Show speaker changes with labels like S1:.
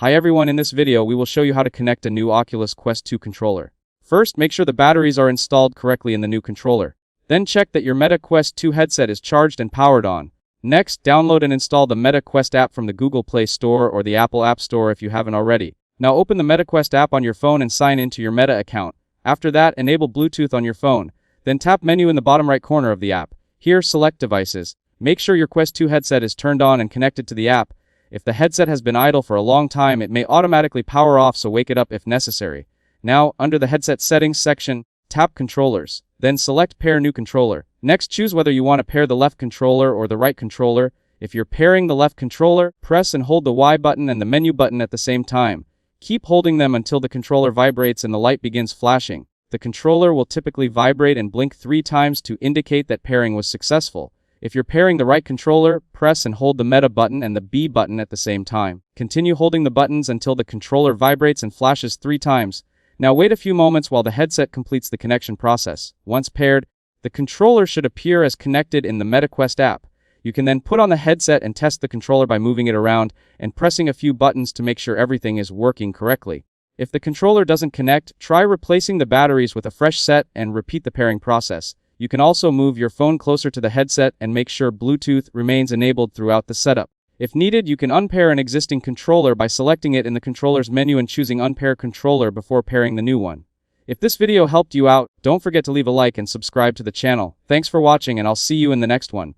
S1: Hi everyone, in this video we will show you how to connect a new Oculus Quest 2 controller. First, make sure the batteries are installed correctly in the new controller. Then check that your Meta Quest 2 headset is charged and powered on. Next, download and install the Meta Quest app from the Google Play Store or the Apple App Store if you haven't already. Now open the Meta Quest app on your phone and sign into your Meta account. After that, enable Bluetooth on your phone. Then tap Menu in the bottom right corner of the app. Here, select Devices. Make sure your Quest 2 headset is turned on and connected to the app. If the headset has been idle for a long time, it may automatically power off, so wake it up if necessary. Now, under the Headset Settings section, tap Controllers. Then select Pair New Controller. Next, choose whether you want to pair the left controller or the right controller. If you're pairing the left controller, press and hold the Y button and the menu button at the same time. Keep holding them until the controller vibrates and the light begins flashing. The controller will typically vibrate and blink 3 times to indicate that pairing was successful. If you're pairing the right controller, press and hold the Meta button and the B button at the same time. Continue holding the buttons until the controller vibrates and flashes 3 times. Now wait a few moments while the headset completes the connection process. Once paired, the controller should appear as connected in the Meta Quest app. You can then put on the headset and test the controller by moving it around and pressing a few buttons to make sure everything is working correctly. If the controller doesn't connect, try replacing the batteries with a fresh set and repeat the pairing process. You can also move your phone closer to the headset and make sure Bluetooth remains enabled throughout the setup. If needed, you can unpair an existing controller by selecting it in the controller's menu and choosing Unpair Controller before pairing the new one. If this video helped you out, don't forget to leave a like and subscribe to the channel. Thanks for watching, and I'll see you in the next one.